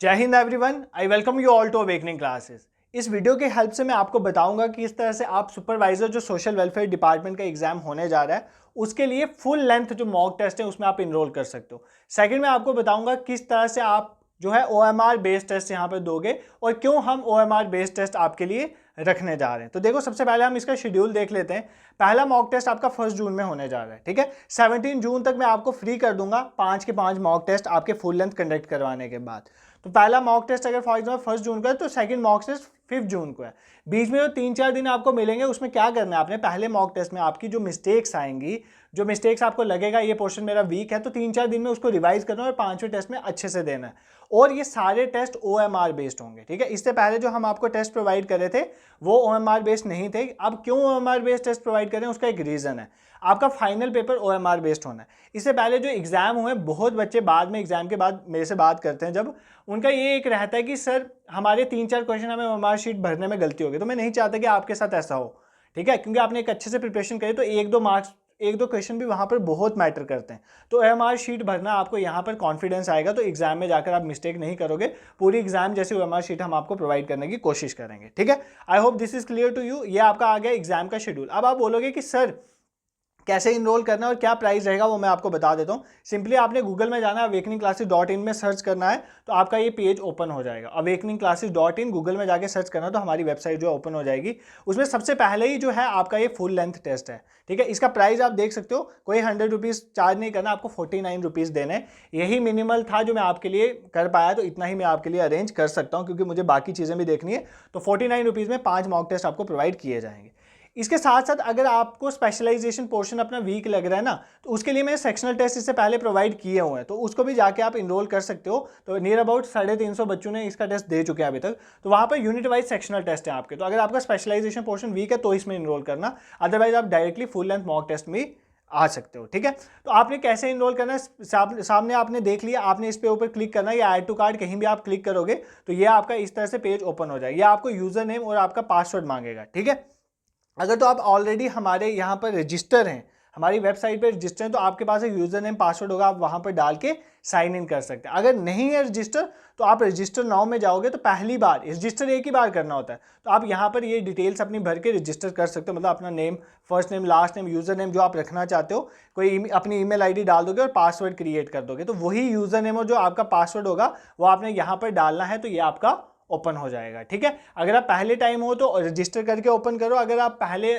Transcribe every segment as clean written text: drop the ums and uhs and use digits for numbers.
जय हिंद everyone, I welcome you all to awakening classes. इस वीडियो की हेल्प से मैं आपको बताऊंगा कि इस तरह से आप सुपरवाइजर जो सोशल वेलफेयर डिपार्टमेंट का एग्जाम होने जा रहा है उसके लिए फुल लेंथ जो मॉक टेस्ट है उसमें आप इनरोल कर सकते हो। सेकंड में आपको बताऊंगा किस तरह से आप जो है OMR बेस्ड टेस्ट यहाँ पे दोगे और क्यों हम OMR बेस्ड टेस्ट आपके लिए रखने जा रहे हैं। तो देखो, सबसे पहले हम इसका शेड्यूल देख लेते हैं। पहला मॉक टेस्ट आपका 1 जून में होने जा रहा है, ठीक है। 17 जून तक मैं आपको फ्री कर दूंगा 5 के 5 मॉक टेस्ट आपके फुल लेंथ कंडक्ट करवाने के बाद। तो पहला मॉक टेस्ट अगर फॉर एग्जाम्पल 1 जून का है तो सेकंड मॉक टेस्ट 5 जून को है। बीच में जो 3-4 दिन आपको मिलेंगे उसमें क्या करना है आपने, पहले मॉक टेस्ट में आपकी जो मिस्टेक्स आएंगी, जो मिस्टेक्स आपको लगेगा ये पोर्शन मेरा वीक है, तो 3-4 दिन में उसको रिवाइज करना है और 5वें टेस्ट में अच्छे से देना है। और ये सारे टेस्ट OMR बेस्ड होंगे, ठीक है। इससे पहले जो हम आपको टेस्ट प्रोवाइड करे थे वो OMR बेस्ड नहीं थे। अब क्यों OMR बेस्ड टेस्ट प्रोवाइड करें उसका एक रीज़न है। आपका फाइनल पेपर OMR बेस्ड होना है। इससे पहले जो एग्जाम हुए, बहुत बच्चे बाद में एग्जाम के बाद मेरे से बात करते हैं, जब उनका ये एक रहता है कि सर हमारे 3-4 क्वेश्चन हमें OMR शीट भरने में गलती होगी। तो मैं नहीं चाहता कि आपके साथ ऐसा हो, ठीक है, क्योंकि आपने एक अच्छे से प्रिपरेशन करी तो 1-2 मार्क्स, 1-2 क्वेश्चन भी वहाँ पर बहुत मैटर करते हैं। तो OMR शीट भरना आपको यहाँ पर कॉन्फिडेंस आएगा, तो एग्जाम में जाकर आप मिस्टेक नहीं करोगे। पूरी एग्जाम जैसी OMR शीट हम आपको प्रोवाइड करने की कोशिश करेंगे, ठीक है। I hope this is clear to you. ये आपका आ गया एग्जाम का शेड्यूल। अब आप बोलोगे कि सर कैसे इनरोल करना है और क्या प्राइस रहेगा, वो मैं आपको बता देता हूँ। सिंपली आपने गूगल में जाना है, awakeningclasses.in में सर्च करना है तो आपका ये पेज ओपन हो जाएगा। awakeningclasses.in गूगल में जाके सर्च करना तो हमारी वेबसाइट जो ओपन हो जाएगी। उसमें सबसे पहले ही जो है आपका ये फुल लेंथ टेस्ट है, ठीक है। इसका प्राइस आप देख सकते हो, कोई 100 रुपीज़ चार्ज नहीं करना, आपको 49 रुपीज़ देने। यही मिनिमल था जो मैं आपके लिए कर पाया, तो इतना ही मैं आपके लिए अरेंज कर सकता हूँ क्योंकि मुझे बाकी चीज़ें भी देखनी है। तो 49 रुपीज़ में 5 मॉक टेस्ट आपको प्रोवाइड किए जाएंगे। इसके साथ साथ अगर आपको स्पेशलाइजेशन पोर्शन अपना वीक लग रहा है ना, तो उसके लिए मैं सेक्शनल टेस्ट इससे पहले प्रोवाइड किए हुए हैं, तो उसको भी जाके आप इनरोल कर सकते हो। तो नियर अबाउट 350 बच्चों ने इसका टेस्ट दे चुके हैं अभी तक। तो वहाँ per unit wise sectional test है आपके। तो अगर आपका स्पेशलाइजेशन पोर्शन वीक है तो इसमें इनरोल करना, अदरवाइज आप directly full length mock test में आ सकते हो, ठीक है। तो आपने कैसे इनरोल करना है सामने आपने देख लिया। आपने इस पे ऊपर क्लिक करना है, या ऐड टू कार्ड कहीं भी आप क्लिक करोगे तो ये आपका इस तरह से पेज ओपन हो जाएगा। ये आपको यूजर नेम और आपका पासवर्ड मांगेगा, ठीक है। अगर तो आप ऑलरेडी हमारे यहाँ पर रजिस्टर हैं, हमारी वेबसाइट पर रजिस्टर हैं, तो आपके पास एक यूजर नेम पासवर्ड होगा, आप वहाँ पर डाल के साइन इन कर सकते हैं। अगर नहीं है रजिस्टर तो आप रजिस्टर नाउ में जाओगे तो पहली बार रजिस्टर एक ही बार करना होता है। तो आप यहाँ पर ये डिटेल्स अपनी भर के रजिस्टर कर सकते हो, मतलब अपना name, first name, last name, user name जो आप रखना चाहते हो, कोई अपनी ईमेल आईडी डाल दोगे और पासवर्ड क्रिएट कर दोगे। तो वही यूजर नेम और जो आपका पासवर्ड होगा वो आपने यहाँ पर डालना है, तो ये आपका ओपन हो जाएगा, ठीक है। अगर आप पहले टाइम हो तो रजिस्टर करके ओपन करो। अगर आप पहले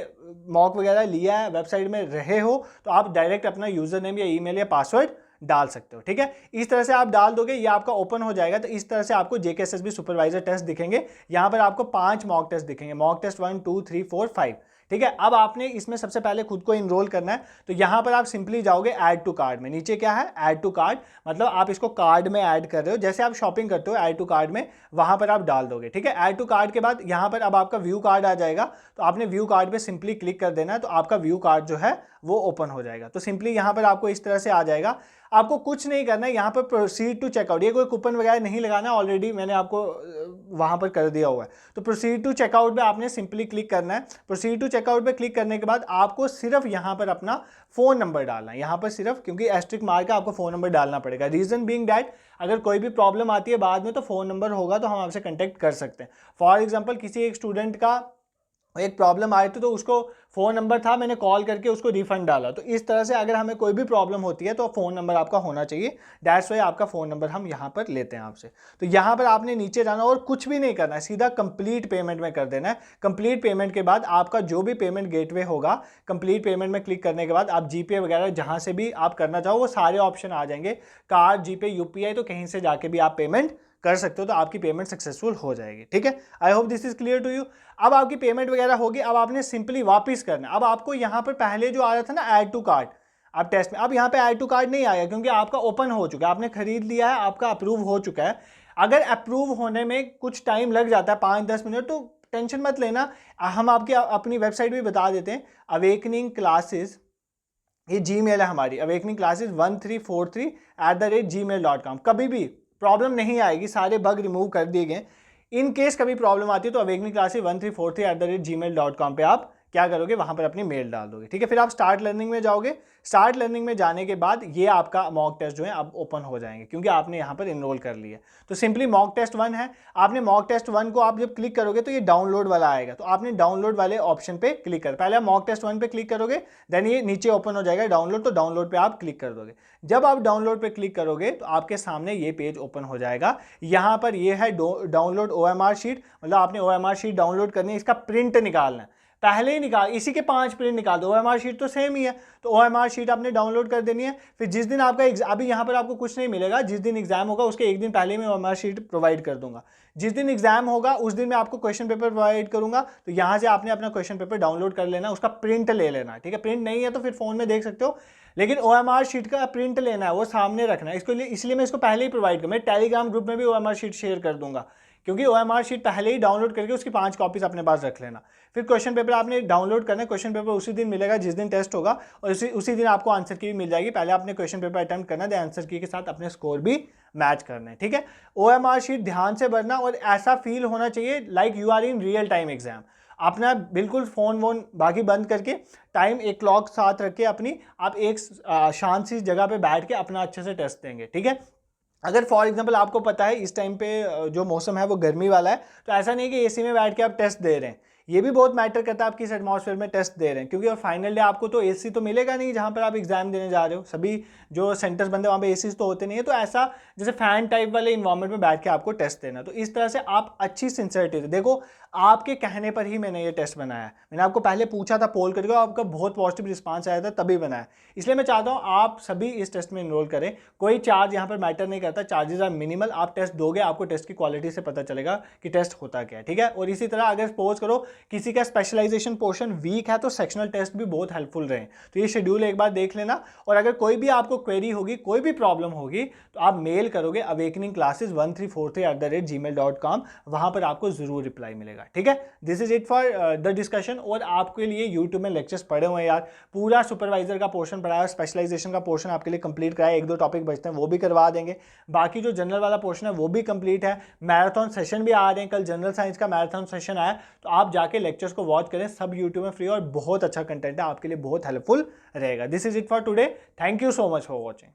मॉक वगैरह लिया है, वेबसाइट में रहे हो, तो आप डायरेक्ट अपना यूजर नेम या ईमेल या पासवर्ड डाल सकते हो, ठीक है। इस तरह से आप डाल दोगे, ये आपका ओपन हो जाएगा। तो इस तरह से आपको JKSSB सुपरवाइजर टेस्ट दिखेंगे। यहाँ पर आपको 5 मॉक टेस्ट दिखेंगे, मॉक टेस्ट 1, 2, 3, 4, 5, ठीक है। अब आपने इसमें सबसे पहले खुद को इनरोल करना है। तो यहाँ पर आप सिंपली जाओगे ऐड टू कार्ड में। नीचे क्या है, ऐड टू कार्ड, मतलब आप इसको कार्ड में ऐड कर रहे हो, जैसे आप शॉपिंग करते हो ऐड टू कार्ड में, वहां पर आप डाल दोगे, ठीक है। ऐड टू कार्ड के बाद यहाँ पर अब आपका व्यू कार्ड आ जाएगा। तो आपने व्यू कार्ड पे सिंपली क्लिक कर देना है, तो आपका व्यू कार्ड जो है वो ओपन हो जाएगा। तो सिंपली यहाँ पर आपको इस तरह से आ जाएगा। आपको कुछ नहीं करना है, यहाँ पर प्रोसीड टू चेकआउट, ये कोई कूपन वगैरह नहीं लगाना, ऑलरेडी मैंने आपको वहाँ पर कर दिया हुआ है। तो प्रोसीड टू चेकआउट पे आपने सिंपली क्लिक करना है। प्रोसीड टू चेकआउट पे क्लिक करने के बाद आपको सिर्फ यहाँ पर अपना फ़ोन नंबर डालना है। यहाँ पर सिर्फ, क्योंकि एस्ट्रिक मार्क है, आपको फ़ोन नंबर डालना पड़ेगा। रीज़न बीइंग डैट अगर कोई भी प्रॉब्लम आती है बाद में तो फ़ोन नंबर होगा तो हम आपसे कॉन्टैक्ट कर सकते हैं। फॉर एग्जाम्पल किसी एक स्टूडेंट का एक प्रॉब्लम आई थी तो उसको फ़ोन नंबर था, मैंने कॉल करके उसको रिफंड डाला। तो इस तरह से अगर हमें कोई भी प्रॉब्लम होती है तो फ़ोन नंबर आपका होना चाहिए। दैट्स वाई आपका फ़ोन नंबर हम यहाँ पर लेते हैं आपसे। तो यहाँ पर आपने नीचे जाना और कुछ भी नहीं करना है, सीधा कंप्लीट पेमेंट में कर देना है। कंप्लीट पेमेंट के बाद आपका जो भी पेमेंट गेटवे होगा, कंप्लीट पेमेंट में क्लिक करने के बाद आप जीपे वगैरह जहाँ से भी आप करना चाहो वो सारे ऑप्शन आ जाएंगे, कार्ड, जीपे, UPI, तो कहीं से जाके भी आप पेमेंट कर सकते हो। तो आपकी पेमेंट सक्सेसफुल हो जाएगी, ठीक है। I hope this is clear to you. अब आपकी पेमेंट वगैरह होगी, अब आपने सिंपली वापस करना। अब आपको यहाँ पर पहले जो आ रहा था ना ऐड टू कार्ट, आप टेस्ट में, अब यहाँ पे ऐड टू कार्ट नहीं आया क्योंकि आपका ओपन हो चुका है, आपने खरीद लिया है, आपका अप्रूव हो चुका है। अगर अप्रूव होने में कुछ टाइम लग जाता है 5-10 मिनट, तो टेंशन मत लेना, हम आपकी अपनी वेबसाइट भी बता देते हैं। अवेकनिंग क्लासेस, ये जीमेल है हमारी, awakeningclasses1343@gmail.com। कभी भी प्रॉब्लम नहीं आएगी, सारे बग रिमूव कर दिए गए। इन केस कभी प्रॉब्लम आती है तो awakeningclasses1343@gmail.com पे आप क्या करोगे, वहाँ पर अपनी मेल डाल दोगे। ठीक है, फिर आप स्टार्ट लर्निंग में जाओगे। स्टार्ट लर्निंग में जाने के बाद ये आपका मॉक टेस्ट जो है अब ओपन हो जाएंगे, क्योंकि आपने यहाँ पर इनरोल कर लिया। तो सिंपली मॉक टेस्ट 1 है, आपने मॉक टेस्ट 1 को आप जब क्लिक करोगे तो ये डाउनलोड वाला आएगा, तो आपने डाउनलोड वाले ऑप्शन पे क्लिक कर, पहले आप मॉक टेस्ट 1 पे क्लिक करोगे, देन ये नीचे ओपन हो जाएगा डाउनलोड, तो डाउनलोड पे आप क्लिक कर दोगे। जब आप डाउनलोड पे क्लिक करोगे तो आपके सामने ये पेज ओपन हो जाएगा। यहाँ पर ये है डाउनलोड OMR शीट, मतलब आपने OMR शीट डाउनलोड करनी है, इसका प्रिंट निकालना है, पहले ही निकाल, इसी के 5 प्रिंट निकाल दो। OMR शीट तो सेम ही है, तो OMR शीट आपने डाउनलोड कर देनी है। फिर जिस दिन आपका अभी यहाँ पर आपको कुछ नहीं मिलेगा, जिस दिन एग्जाम होगा उसके एक दिन पहले मैं OMR शीट प्रोवाइड कर दूंगा। जिस दिन एग्जाम होगा उस दिन मैं आपको क्वेश्चन पेपर प्रोवाइड करूंगा, तो यहाँ से आपने अपना क्वेश्चन पेपर डाउनलोड कर लेना, उसका प्रिंट ले लेना। ठीक है, प्रिंट नहीं है तो फिर फोन में देख सकते हो, लेकिन OMR शीट का प्रिंट लेना है, वो सामने रखना है। इसलिए मैं इसको पहले ही प्रोवाइड करूँ, मैं टेलीग्राम ग्रुप में भी OMR शीट शेयर कर दूंगा, क्योंकि OMR शीट पहले ही डाउनलोड करके उसकी 5 कॉपीज अपने पास रख लेना। फिर क्वेश्चन पेपर आपने डाउनलोड करना है, क्वेश्चन पेपर उसी दिन मिलेगा जिस दिन टेस्ट होगा, और उसी दिन आपको आंसर की भी मिल जाएगी। पहले आपने क्वेश्चन पेपर अटेम्प्ट करना है, आंसर की के साथ अपने स्कोर भी मैच करना है। ठीक है, OMR शीट ध्यान से भरना, और ऐसा फील होना चाहिए like you are in real time exam. अपना बिल्कुल फ़ोन वोन बाकी बंद करके, टाइम एक क्लॉक साथ रख के अपनी, आप एक शांत सी जगह पे बैठ के अपना अच्छे से टेस्ट देंगे। ठीक है, अगर फॉर एग्जांपल आपको पता है इस टाइम पे जो मौसम है वो गर्मी वाला है, तो ऐसा नहीं कि एसी में बैठ के आप टेस्ट दे रहे हैं, ये भी बहुत मैटर करता है आप किस एटमॉस्फेयर में टेस्ट दे रहे हैं, क्योंकि और फाइनल डे आपको तो एसी तो मिलेगा नहीं जहाँ पर आप एग्जाम देने जा रहे हो, सभी जो सेंटर्स बनते हैं वहाँ पे एसी तो होते नहीं है, तो ऐसा जैसे फैन टाइप वाले इन्वायरमेंट में बैठ के आपको टेस्ट देना। तो इस तरह से आप अच्छी सिंसियरिटी से देखो, आपके कहने पर ही मैंने ये टेस्ट बनाया, मैंने आपको पहले पूछा था पोल करके, आपका बहुत पॉजिटिव रिस्पांस आया था तभी बनाया, इसलिए मैं चाहता हूँ आप सभी इस टेस्ट में इनरोल करें। कोई चार्ज यहाँ पर मैटर नहीं करता, चार्जेस आर मिनिमल, आप टेस्ट दोगे, आपको टेस्ट की क्वालिटी से पता चलेगा कि टेस्ट होता क्या है। ठीक है, और इसी तरह अगर सपोज करो किसी का स्पेशलाइजेशन पोर्शन वीक है, तो सेक्शनल टेस्ट भी बहुत हेल्पफुल रहे, तो ये शेड्यूल एक बार देख लेना। और अगर कोई भी आपको क्वेरी होगी, कोई भी प्रॉब्लम होगी, तो आप मेल करोगे awakeningclasses1343@gmail.com, वहां पर आपको जरूर रिप्लाई मिलेगा। ठीक है, this is it for the discussion. और आपके लिए यूट्यूब में लेक्चर्स पढ़े हुए हैं यार, पूरा सुपरवाइजर का पोर्शन पढ़ाया, स्पेशलाइजेशन का पोर्शन आपके लिए कंप्लीट कराया, 1-2 टॉपिक बचते हैं वो भी करवा देंगे, बाकी जो जनरल वाला पोर्शन है वो भी कंप्लीट है। मैराथन सेशन भी आ रहे हैं, कल जनरल साइंस का मैराथन सेशन आया, तो आप जाके लेक्चर्स को वॉच करें, सब यूट्यूब में फ्री, और बहुत अच्छा कंटेंट है, आपके लिए बहुत हेल्पफुल रहेगा। This is it for today, thank you so much for watching.